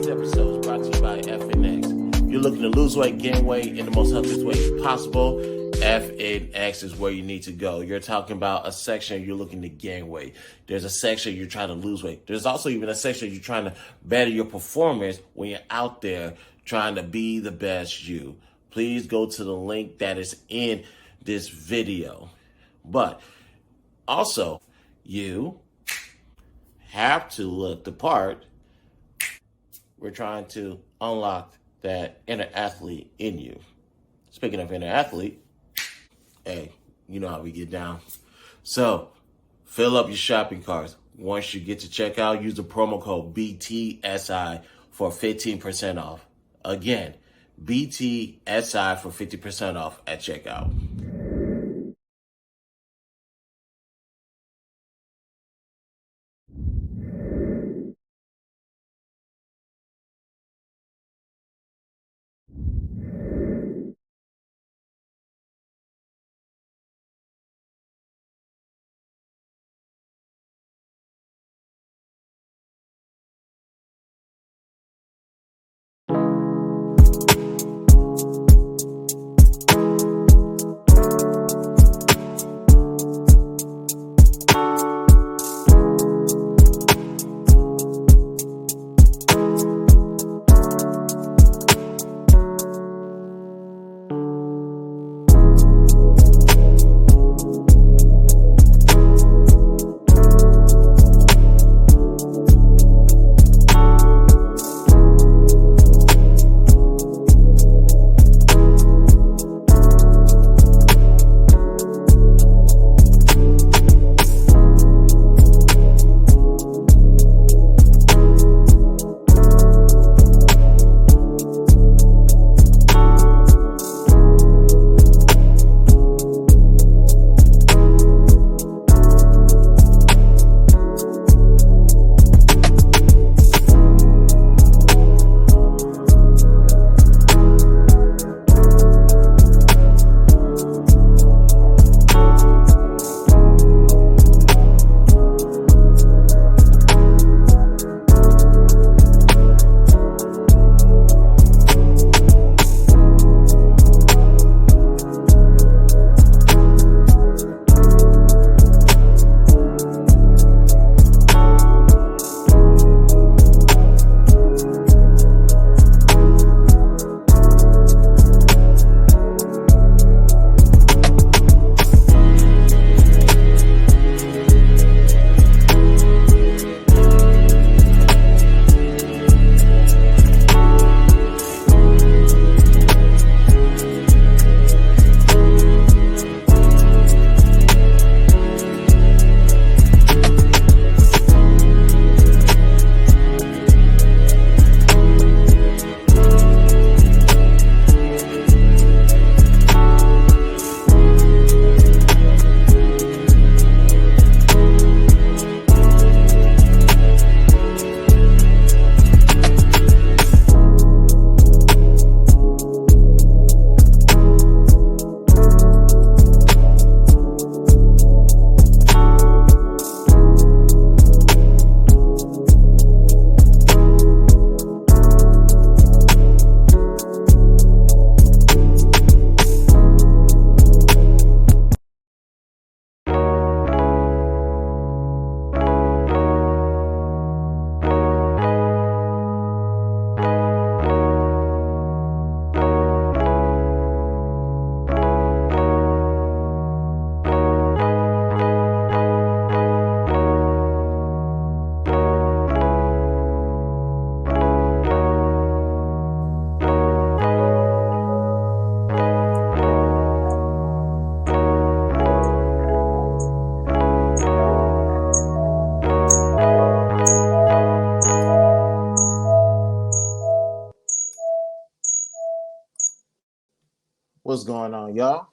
episode is brought to you by FNX. If you're looking to lose weight, gain weight in the most healthiest way possible, FNX is where you need to go. You're talking about a section you're looking to gain weight. There's a section you're trying to lose weight. There's also even a section you're trying to better your performance when you're out there trying to be the best you. Please go to the link that is in this video. But also, you have to look the part. We're trying to unlock that inner athlete in you. Speaking of inner athlete, hey, you know how we get down. So, fill up your shopping carts. Once you get to checkout, use the promo code BTSI for 15% off. Again, BTSI for 50% off at checkout. What's going on, y'all?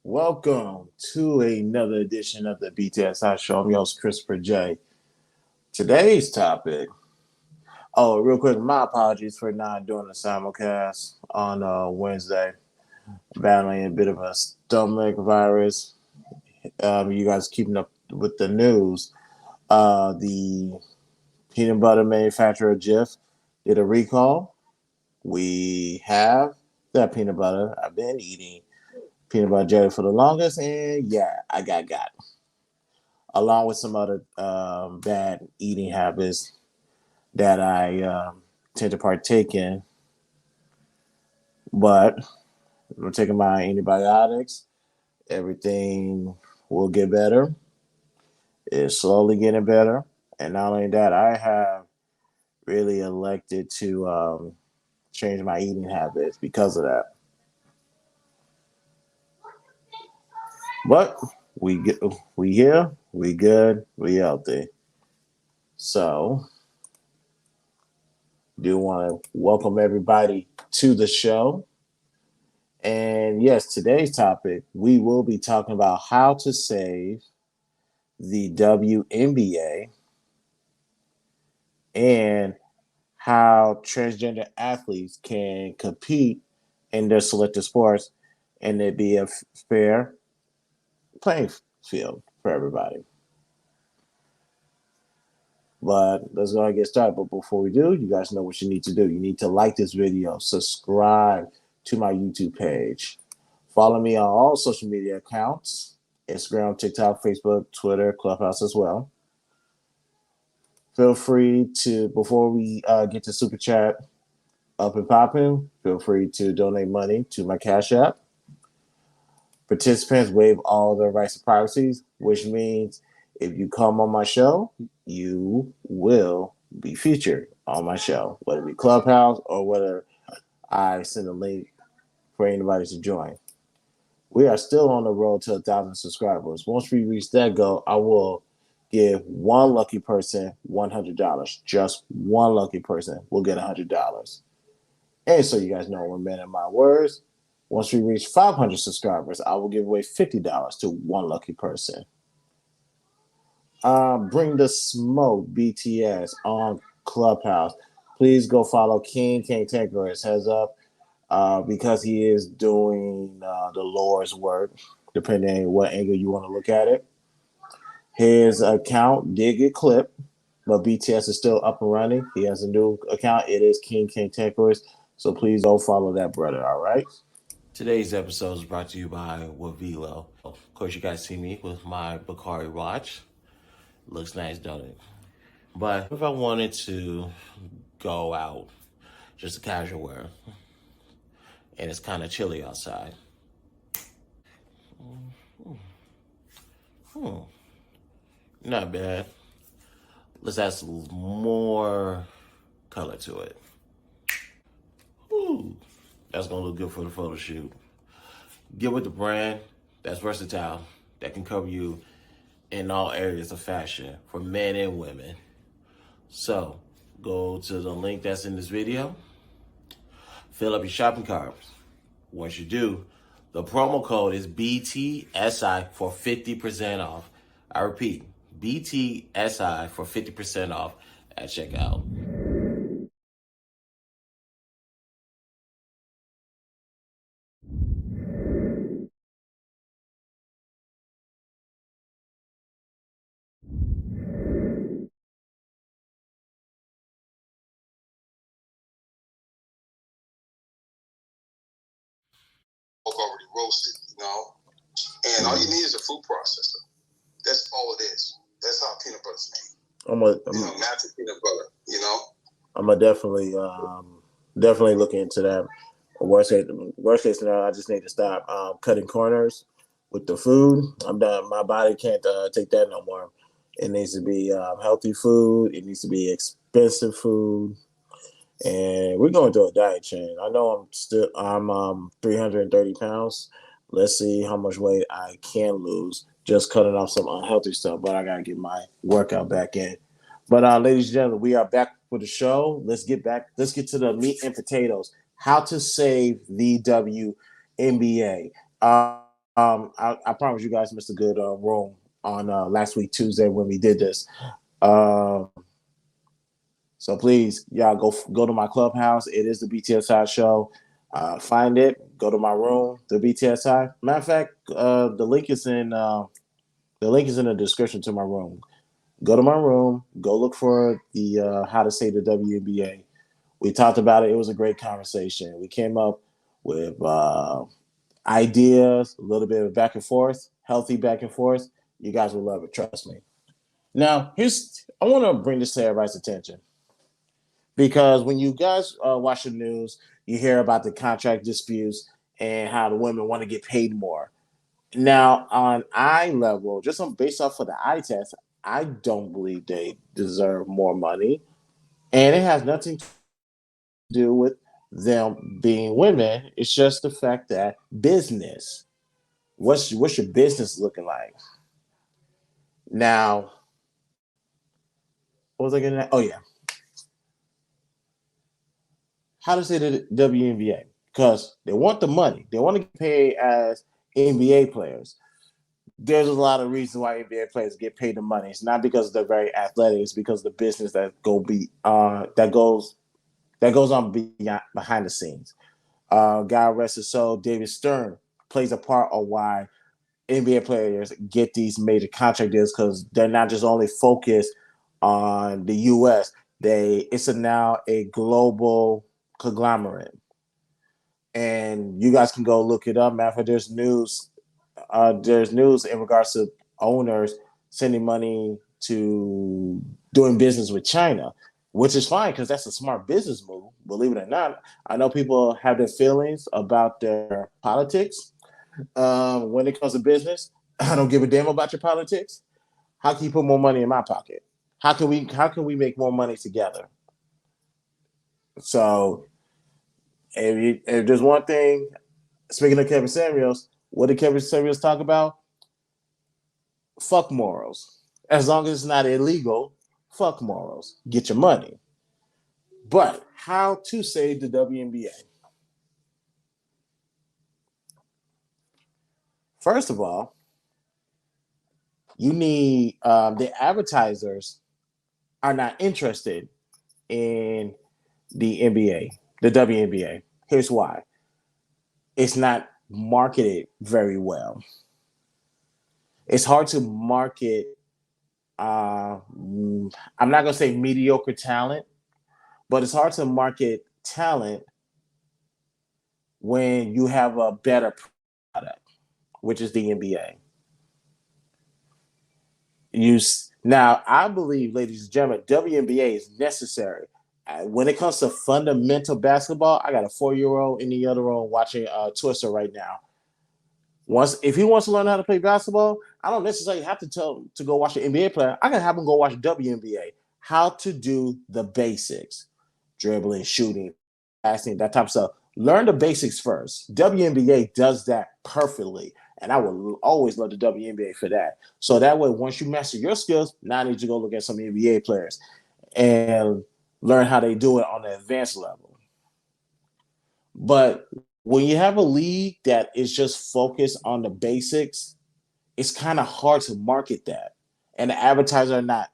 Welcome to another edition of the B.TS Show. I'm your host, Christopher J. Today's topic. Oh, real quick, my apologies for not doing the simulcast on Wednesday. Battling a bit of a stomach virus. You guys keeping up with the news. The peanut butter manufacturer Jif did a recall. We have that peanut butter. I've been eating peanut butter jelly for the longest, and yeah, I got along with some other bad eating habits that I tend to partake in. But I'm taking my antibiotics. Everything will get better. It's slowly getting better, and not only that, I have really elected to change my eating habits because of that. But we get we here, we good, we healthy. So do want to welcome everybody to the show. And yes, today's topic, we will be talking about how to save the WNBA and how transgender athletes can compete in their selected sports and it be a fair playing field for everybody. But let's go and get started. But before we do, you guys know what you need to do. You need to like this video, subscribe to my YouTube page, follow me on all social media accounts, Instagram, TikTok, Facebook, Twitter, Clubhouse as well. Feel free to, before we get to Super Chat up and popping, feel free to donate money to my Cash App. Participants waive all their rights to privacy, which means if you come on my show, you will be featured on my show, whether it be Clubhouse or whether I send a link for anybody to join. We are still on the road to 1,000 subscribers. Once we reach that goal, I will give one lucky person $100. Just one lucky person will get $100. And so you guys know we're men of my words. Once we reach 500 subscribers, I will give away $50 to one lucky person. Bring the smoke, B.TS on Clubhouse. Please go follow King Tanker. Heads up because he is doing the Lord's work, depending on what angle you want to look at it. His account did get clipped, but B.TS is still up and running. He has a new account. It is King Tanker. So please go follow that brother, all right? Today's episode is brought to you by Wavilo. Of course, you guys see me with my Bakari watch. Looks nice, don't it? But if I wanted to go out, just a casual wear, and it's kind of chilly outside. Not bad. Let's add some more color to it. Ooh, that's gonna look good for the photo shoot. Get with the brand that's versatile, that can cover you in all areas of fashion for men and women. So go to the link that's in this video, fill up your shopping cart. Once you do, the promo code is BTSI for 50% off. I repeat, BTSI for 50% off at checkout. Already roasted, and all you need is a food processor. That's all it is. That's how peanut butter's made. Natural peanut butter. I'm gonna definitely look into that. Worst case scenario, I just need to stop cutting corners with the food. I'm done. My body can't take that no more. It needs to be healthy food. It needs to be expensive food. And we're going through a diet change. I know I'm 330 pounds. Let's see how much weight I can lose just cutting off some unhealthy stuff. But I gotta get my workout back in. But ladies and gentlemen, we are back for the show. Let's get to the meat and potatoes. How to save the WNBA. I promise you guys missed a good room on last week Tuesday when we did this. So please, y'all go to my Clubhouse. It is the BTSI show. Find it. Go to my room, the BTSI. Matter of fact, the link is in the description to my room. Go to my room. Go look for the how to say the WNBA We talked about it. It was a great conversation. We came up with ideas, a little bit of back and forth, healthy back and forth. You guys will love it. Trust me. Now, I want to bring this to everybody's attention because when you guys watch the news, you hear about the contract disputes and how the women want to get paid more. Now, on eye level, based off of the eye test, I don't believe they deserve more money, and it has nothing to do with them being women. It's just the fact that business. What's your business looking like? Now, what was I getting at? Oh yeah, how to say the WNBA? Because they want the money. They want to get paid as NBA players. There's a lot of reasons why NBA players get paid the money. It's not because they're very athletic. It's because the business that goes on behind the scenes. God rest his soul, David Stern plays a part of why NBA players get these major contract deals because they're not just only focused on the U.S. It's now a global conglomerate, and you guys can go look it up. Matter of fact, there's news. There's news in regards to owners sending money to doing business with China, which is fine because that's a smart business move. Believe it or not, I know people have their feelings about their politics. When it comes to business, I don't give a damn about your politics. How can you put more money in my pocket? How can we make more money together? So if there's one thing, speaking of Kevin Samuels, what did Kevin Samuels talk about? Fuck morals. As long as it's not illegal, fuck morals. Get your money. But how to save the WNBA? First of all, you need the advertisers are not interested in the NBA, the WNBA. Here's why. It's not marketed very well. It's hard to market, I'm not going to say mediocre talent, but it's hard to market talent when you have a better product, which is the NBA. Now, I believe, ladies and gentlemen, WNBA is necessary. When it comes to fundamental basketball, I got a 4-year-old in the other room watching Twister right now. If he wants to learn how to play basketball, I don't necessarily have to tell him to go watch an NBA player. I can have him go watch WNBA. How to do the basics, dribbling, shooting, passing, that type of stuff. Learn the basics first. WNBA does that perfectly. And I would always love the WNBA for that. So that way, once you master your skills, now I need to go look at some NBA players and learn how they do it on the advanced level. But when you have a league that is just focused on the basics, it's kind of hard to market that. And the advertisers are not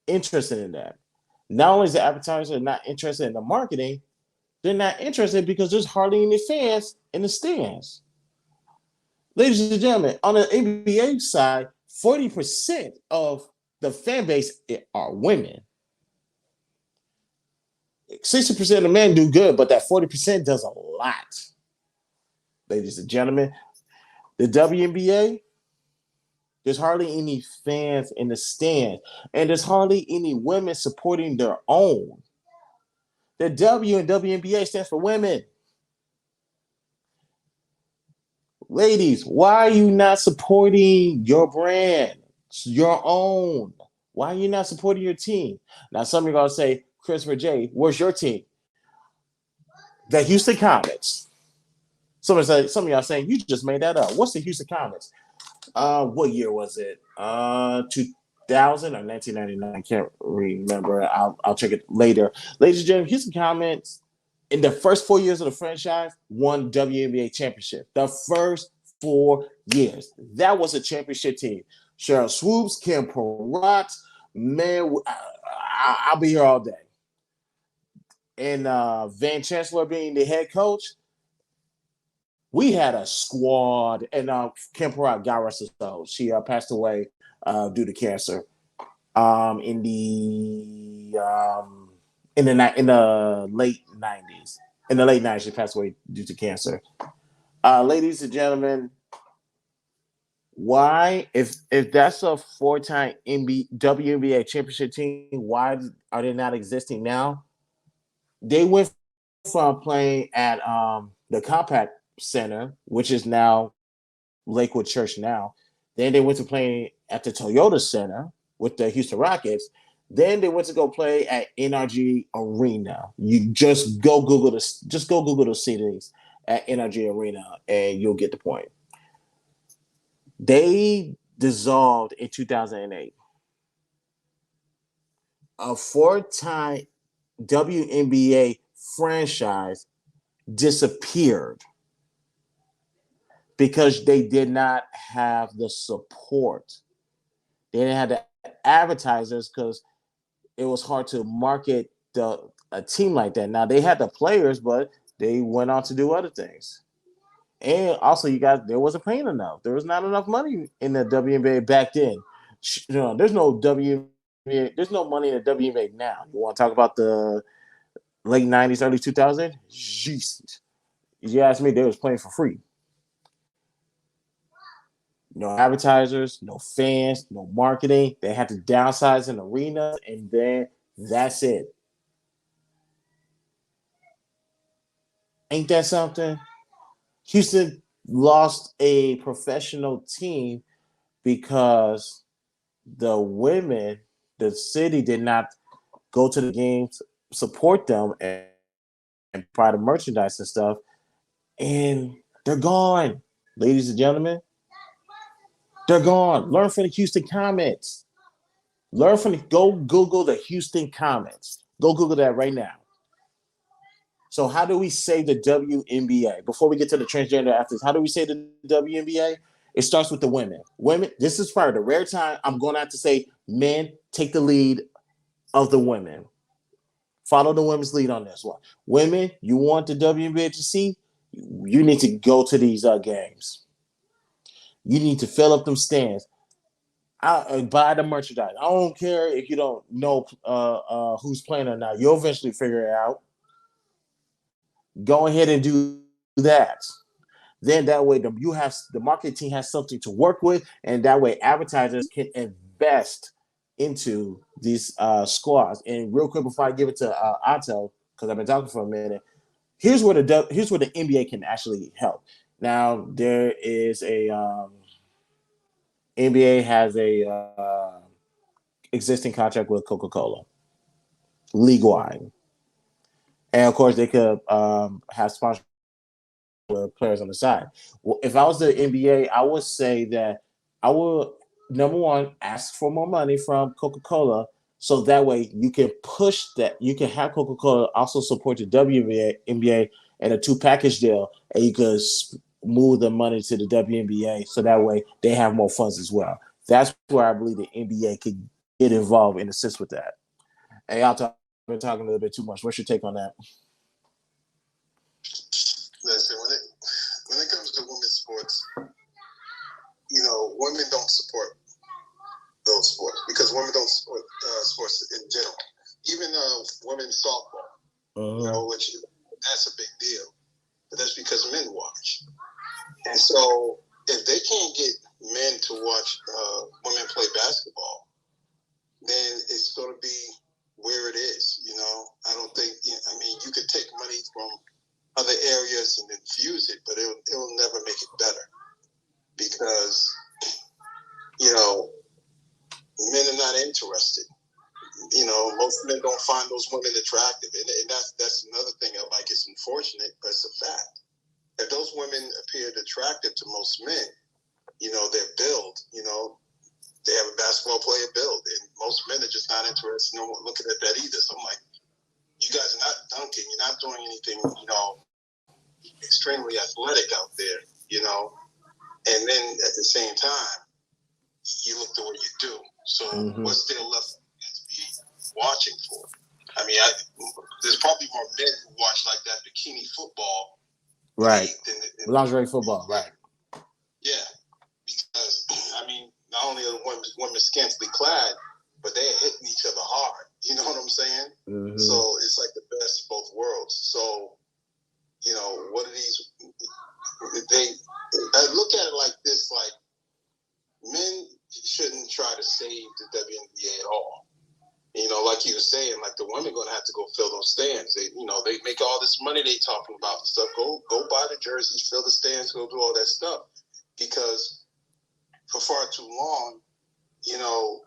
interested in that. Not only is the advertiser not interested in the marketing, they're not interested because there's hardly any fans in the stands. Ladies and gentlemen, on the NBA side, 40% of the fan base are women. 60% of men do good, but that 40% does a lot. Ladies and gentlemen, the WNBA, there's hardly any fans in the stands, and there's hardly any women supporting their own. The W in WNBA stands for women. Ladies, why are you not supporting your brand, your own? Why are you not supporting your team? Now, some of you are going to say, Christopher J., where's your team? The Houston Comets. Some of y'all are saying, you just made that up. What's the Houston Comets? What year was it? 2000 or 1999? I can't remember. I'll check it later. Ladies and gentlemen, Houston Comets, in the first 4 years of the franchise, won WNBA championship. The first 4 years. That was a championship team. Cheryl Swoops, Kim Perrott, man, I'll be here all day. And Van Chancellor being the head coach, we had a squad. And Kim Perrott, God rest her soul, she passed away due to cancer in the in the late 90s. In the late 90s, she passed away due to cancer. Ladies and gentlemen, why, if that's a 4-time WNBA championship team, why are they not existing now? They went from playing at the Compact Center, which is now Lakewood Church now. Then they went to playing at the Toyota Center with the Houston Rockets. Then they went to go play at NRG Arena. You just go Google this. Just go Google the cities at NRG Arena, and you'll get the point. They dissolved in 2008. A 4-time WNBA franchise disappeared because they did not have the support. They didn't have the advertisers because it was hard to market a team like that. Now they had the players, but they went on to do other things. And also, you guys, there wasn't paying enough. There was not enough money in the WNBA back then. There's no WNBA. There's no money in the WNBA now. You want to talk about the late 90s, early 2000s? Jesus. You ask me, they was playing for free. No advertisers, no fans, no marketing. They had to downsize an arena, and then that's it. Ain't that something? Houston lost a professional team because the women, the city did not go to the games, support them, and provide merchandise and stuff. And they're gone, ladies and gentlemen. They're gone. Learn from the Houston Comets. Go Google the Houston Comets. Go Google that right now. So how do we save the WNBA? Before we get to the transgender athletes, how do we save the WNBA? It starts with the women. Women, this is probably the rare time I'm going to have to say men take the lead of the women. Follow the women's lead on this one. Women, you want the WNBA to see? You need to go to these games. You need to fill up them stands. Buy the merchandise. I don't care if you don't know who's playing or not. You'll eventually figure it out. Go ahead and do that. Then that way the marketing has something to work with, and that way advertisers can invest into these squads. And real quick before I give it to Otto, because I've been talking for a minute, here's where the NBA can actually help. Now there is a NBA has a existing contract with Coca-Cola, league-wide. And of course, they could have sponsorship with players on the side. Well, if I was the NBA, I would say that I would, number one, ask for more money from Coca-Cola, so that way you can push that. You can have Coca-Cola also support the WNBA, NBA, and a 2-package deal, and you could move the money to the WNBA, so that way they have more funds as well. That's where I believe the NBA could get involved and assist with that. Hey, I've been talking a little bit too much. What's your take on that? Listen, when it comes to women's sports, women don't support those sports because women don't support sports in general. Even women's softball, which that's a big deal, but that's because men watch. And so if they can't get men to watch women play basketball, then it's going to be where it is. I don't think. You could take money from other areas and infuse it, but it'll never make it better because men are not interested. Most men don't find those women attractive, and that's another thing I like. It's unfortunate, but it's a fact. If those women appeared attractive to most men, their build, they have a basketball player build, and most men are just not interested in looking at that either. So I'm like, you guys are not dunking, you're not doing anything, extremely athletic out there, and then at the same time, you look the way you do. So what's there left to be watching for? There's probably more men who watch like that bikini football, right? Lingerie football, right? Yeah, because not only are women scantily clad, but they're hitting each other hard. You know what I'm saying? Mm-hmm. So it's like the best of both worlds. So, you know, what are these? I look at it like this: like men shouldn't try to save the WNBA at all. You know, like you were saying, like the women going to have to go fill those stands. They, you know, they make all this money they talking about and stuff. Go buy the jerseys, fill the stands, go do all that stuff. Because for far too long, you know,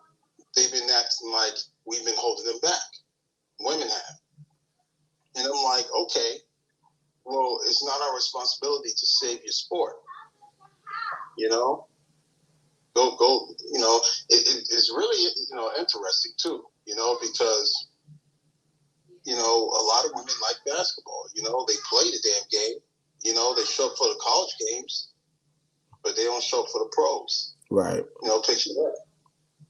they've been acting like we've been holding them back. Women have. And I'm like, okay, well, it's not our responsibility to save your sport. You know? Go, you know, it's really, you know, interesting too, you know, because, you know, a lot of women like basketball, you know, they play the damn game, you know, they show up for the college games, but they don't show up for the pros. Right. You know, picture that.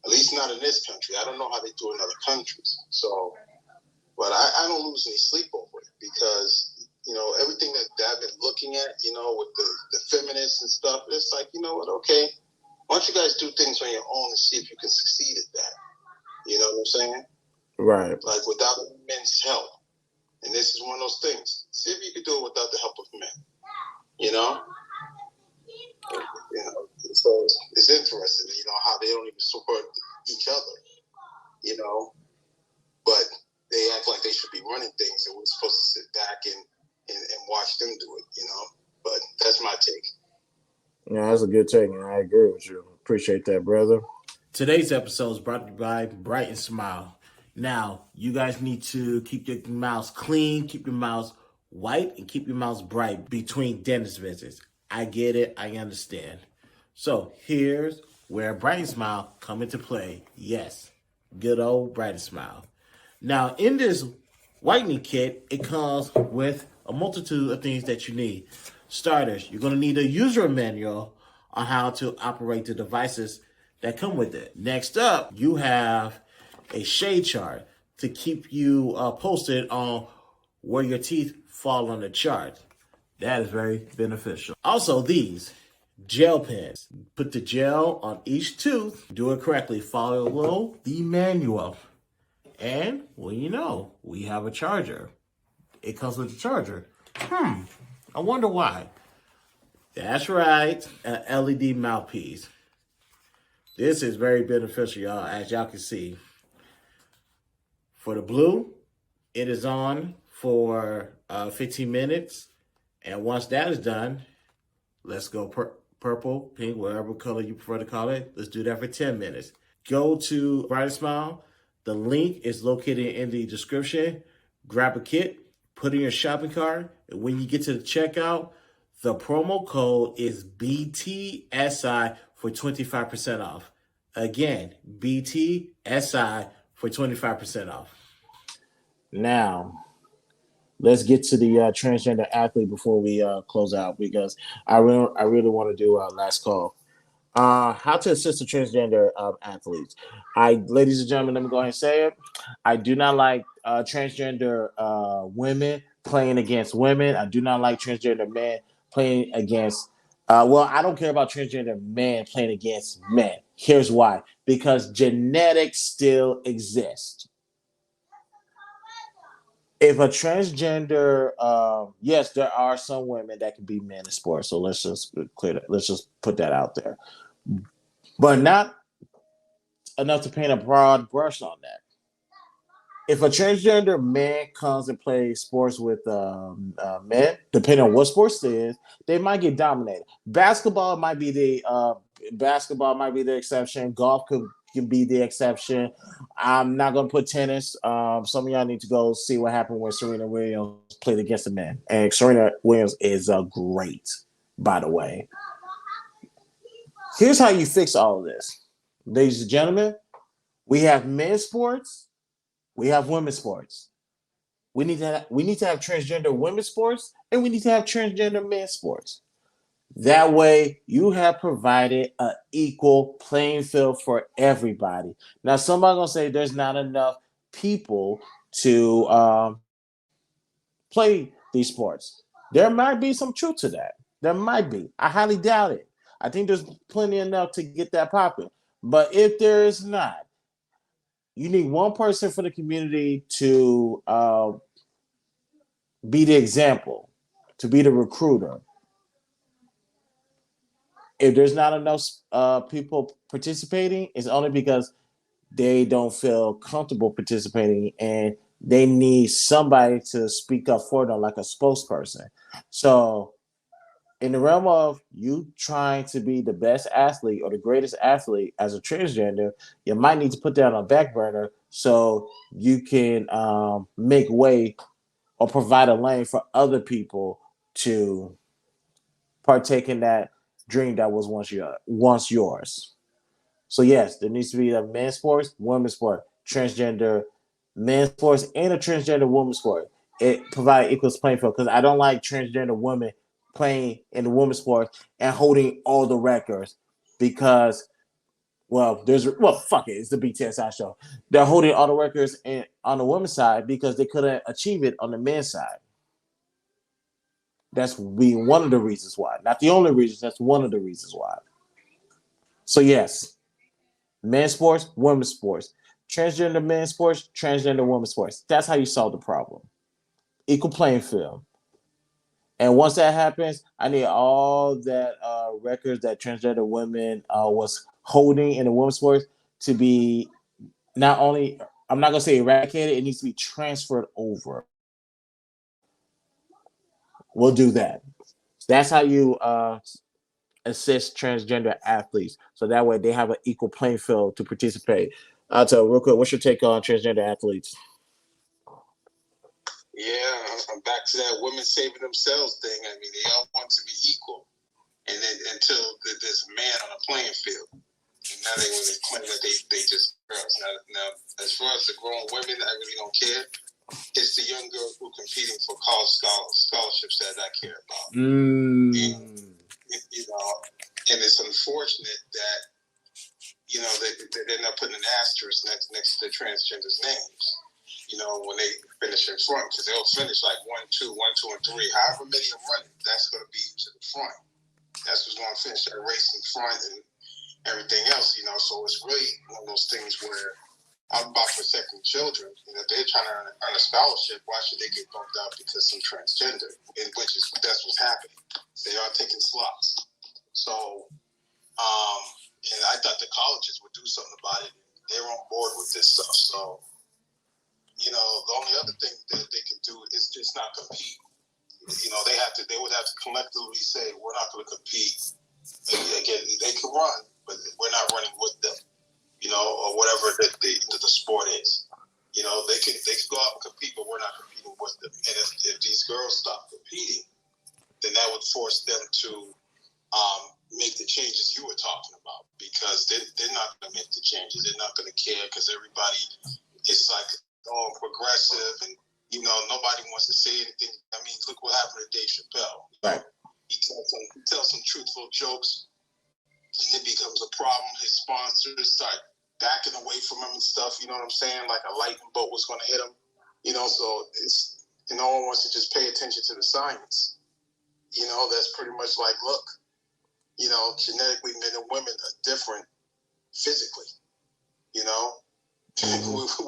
At least not in this country. I don't know how they do in other countries. So, but I don't lose any sleep over it because, you know, everything that I've been looking at, you know, with the feminists and stuff, it's like, you know what, okay, why don't you guys do things on your own and see if you can succeed at that? You know what I'm saying? Right. Like without men's help. And this is one of those things. See if you can do it without the help of men. You know? You know, so it's interesting, you know, how they don't even support each other. You know? But they act like they should be running things and we're supposed to sit back and watch them do it, you know? But that's my take. Yeah, that's a good take, and I agree with you. Appreciate that, brother. Today's episode is brought to you by Brytn Smile. Now, you guys need to keep your mouths clean, keep your mouths white, and keep your mouths bright between dentist visits. I get it. I understand. So here's where Brytn Smile come into play. Yes, good old Brytn Smile. Now, in this whitening kit, it comes with a multitude of things that you need. Starters, you're going to need a user manual on how to operate the devices that come with it. Next up, you have a shade chart to keep you posted on where your teeth fall on the chart. That is very beneficial. Also, these gel pens. Put the gel on each tooth. Do it correctly. Follow the manual. And, well, you know, we have a charger. It comes with a charger. I wonder why. That's right, an LED mouthpiece. This is very beneficial, y'all, as y'all can see. For the blue, it is on for 15 minutes. And once that is done, let's go purple, pink, whatever color you prefer to call it. Let's do that for 10 minutes. Go to Brytn Smile. The link is located in the description. Grab a kit, put it in your shopping cart, and when you get to the checkout, the promo code is BTSI for 25% off. Again, BTSI for 25% off. Now, let's get to the transgender athlete before we close out, because I really want to do our last call. How to assist the transgender athletes. Ladies and gentlemen, let me go ahead and say it. I do not like transgender women playing against women. I do not like transgender men playing against. I don't care about transgender men playing against men. Here's why: because genetics still exist. If a transgender, yes, there are some women that can be men in sports. So let's just clear that. Let's just put that out there. But not enough to paint a broad brush on that. If a transgender man comes and plays sports with men, depending on what sports it is, they might get dominated. Basketball might be the exception. Golf can be the exception. I'm not going to put tennis. Some of y'all need to go see what happened when Serena Williams played against the men. And Serena Williams is great, by the way. Here's how you fix all of this. Ladies and gentlemen, we have men's sports, we have women's sports. We need to have transgender women's sports, and we need to have transgender men's sports. That way, you have provided an equal playing field for everybody. Now, somebody's gonna say there's not enough people to play these sports. There might be some truth to that. There might be. I highly doubt it. I think there's plenty enough to get that popular. But if there is not, you need one person for the community to be the example, to be the recruiter. If there's not enough people participating, it's only because they don't feel comfortable participating and they need somebody to speak up for them, like a spokesperson. So, in the realm of you trying to be the best athlete or the greatest athlete as a transgender, you might need to put that on a back burner so you can make way or provide a lane for other people to partake in that dream that was once yours. So yes, there needs to be a men's sports, women's sport, transgender men's sports, and a transgender women's sport. It provides equal playing field because I don't like transgender women playing in the women's sport and holding all the records because fuck it, it's the B.TS show. They're holding all the records on the women's side because they couldn't achieve it on the men's side. That's being one of the reasons why. Not the only reason, that's one of the reasons why. So yes, men's sports, women's sports. Transgender men's sports, transgender women's sports. That's how you solve the problem. Equal playing field. And once that happens, I need all that records that transgender women was holding in the women's sports to be not only, I'm not going to say eradicated, it needs to be transferred over. We'll do that. That's how you assist transgender athletes. So that way they have an equal playing field to participate. So real quick, what's your take on transgender athletes? Yeah, I'm back to that women saving themselves thing. I mean, they all want to be equal. And then until there's a man on a playing field. And now they want to claim that they just girls. Now, as far as the grown women, I really don't care. It's the young girls who are competing for college scholarships that I care about. And, and it's unfortunate that, they're not putting an asterisk next to the transgenders' names. When they finish in front, because they'll finish like 1, 2, 1, 2, and 3. However many are running, that's going to be to the front. That's what's going to finish that race in front and everything else, So it's really one of those things where I'm about protecting children. They're trying to earn a scholarship. Why should they get bumped up because some transgender? That's what's happening. They are taking slots. So, and I thought the colleges would do something about it. They're on board with this stuff. So, the only other thing that they can do is just not compete. They would have to collectively say, we're not going to compete. Again, they can run, but we're not running with them, or whatever the sport is. They can go out and compete, but we're not competing with them. And if these girls stop competing, then that would force them to make the changes you were talking about, because they're not going to make the changes. They're not going to care because everybody is like, progressive and nobody wants to say anything. I mean, look what happened to Dave Chappelle. Right. He tells some truthful jokes, and it becomes a problem. His sponsors start backing away from him and stuff. You know what I'm saying? Like a lightning bolt was going to hit him. So it's no one wants to just pay attention to the science. That's pretty much like, look, genetically men and women are different physically. Mm-hmm.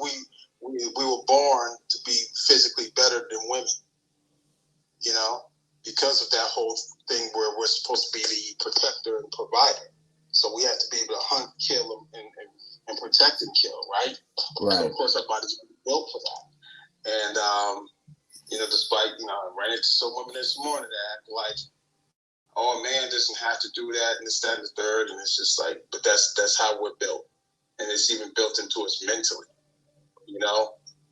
We were born to be physically better than women, because of that whole thing where we're supposed to be the protector and provider. So we have to be able to hunt, kill, and protect and kill, right? Right. So of course our body's built for that. And, despite, I ran into some women this morning that act like, oh, a man doesn't have to do that and this, that, and the third. And it's just like, but that's how we're built. And it's even built into us mentally.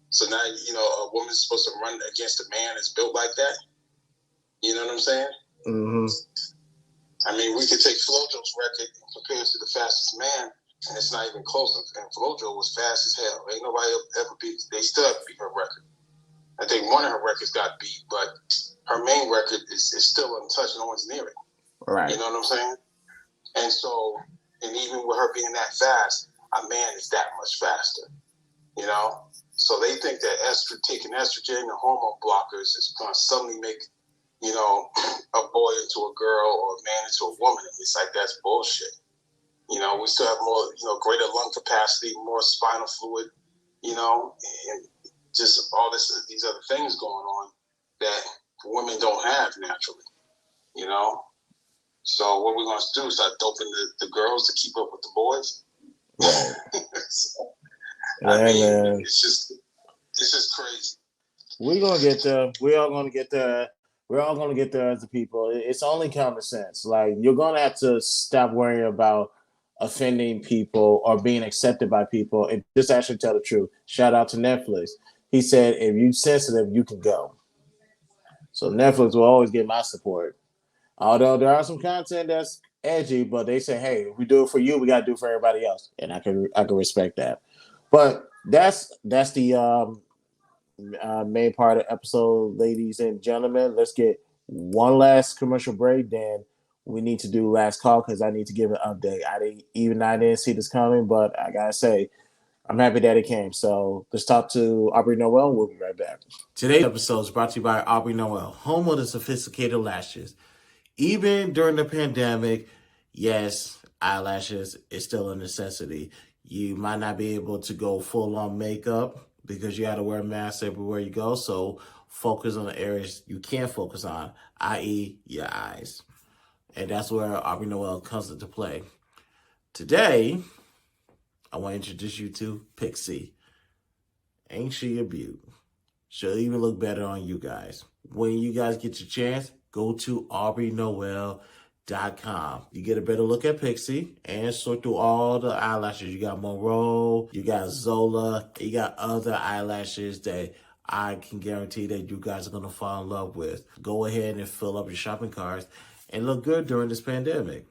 So now, a woman's supposed to run against a man that's built like that. You know what I'm saying? Mm-hmm. I mean, we could take Flojo's record and compare it to the fastest man, and it's not even close. And Flojo was fast as hell. Ain't nobody ever beat. They still have to beat her record. I think one of her records got beat, but her main record is still untouched. No one's near it. Right. You know what I'm saying? And so, and even with her being that fast, a man is that much faster. So they think that taking estrogen and hormone blockers is going to suddenly make, a boy into a girl or a man into a woman. And it's like, that's bullshit. We still have more, greater lung capacity, more spinal fluid, you know, and just all these other things going on that women don't have naturally, you know. So what we're going to do is start doping the girls to keep up with the boys. Right. So, Yeah, I mean, man. it's just crazy. We're gonna get there. We're all gonna get there. We're all gonna get there as a people. It's only common sense. Like, you're gonna have to stop worrying about offending people or being accepted by people and just actually tell the truth. Shout out to Netflix. He said, if you're sensitive, you can go. So Netflix will always get my support. Although there are some content that's edgy, but they say, hey, if we do it for you, we gotta do it for everybody else. And I can respect that. But that's the main part of the episode, ladies and gentlemen. Let's get one last commercial break. Then we need to do last call because I need to give an update. I didn't see this coming, but I gotta say, I'm happy that it came. So let's talk to Aubrey Noel. We'll be right back. Today's episode is brought to you by Aubrey Noel, home of the sophisticated lashes. Even during the pandemic, yes, eyelashes is still a necessity. You might not be able to go full on makeup because you got to wear masks everywhere you go. So focus on the areas you can focus on, i.e. your eyes. And that's where Aubrey Noel comes into play. Today, I want to introduce you to Pixie. Ain't she a beaut? She'll even look better on you guys. When you guys get your chance, go to AubreyNoel.com. You get a better look at Pixie and sort through all the eyelashes. You got Monroe, you got Zola, you got other eyelashes that I can guarantee that you guys are going to fall in love with. Go ahead and fill up your shopping carts and look good during this pandemic.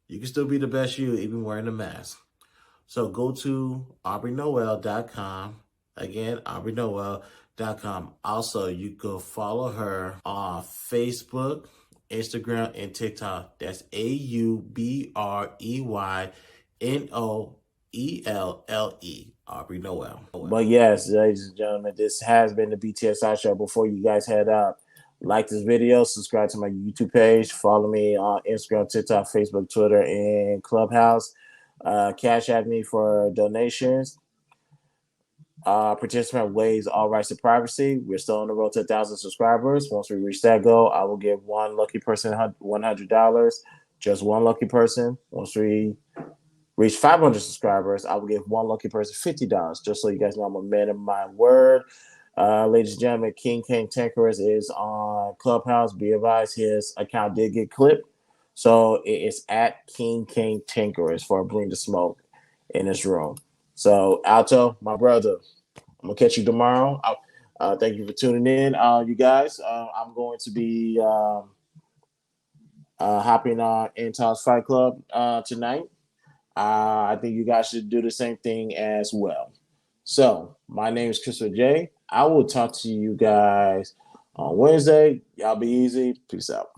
You can still be the best you, even wearing a mask. So go to AubreyNoel.com. Again, AubreyNoel.com. Also, you can follow her on Facebook, Instagram, and TikTok. That's AubreyNoelle. Aubrey Noel. But yes, ladies and gentlemen, this has been the B.TS show. Before you guys head up, like this video, subscribe to my YouTube page, follow me on Instagram, TikTok, Facebook, Twitter, and Clubhouse. Cash at me for donations. Participant waives all rights to privacy. We're still on the road to 1,000 subscribers. Once we reach that goal, I will give one lucky person $100. Just one lucky person. Once we reach 500 subscribers, I will give one lucky person $50. Just so you guys know, I'm a man of my word. Ladies and gentlemen, King Tankerous is on Clubhouse. Be advised, his account did get clipped. So it is at King Tankerous for Bring the Smoke in this room. So, Alto, my brother, I'm going to catch you tomorrow. Thank you for tuning in, you guys. I'm going to be hopping on Intel's Fight Club tonight. I think you guys should do the same thing as well. So, my name is Christopher J. I will talk to you guys on Wednesday. Y'all be easy. Peace out.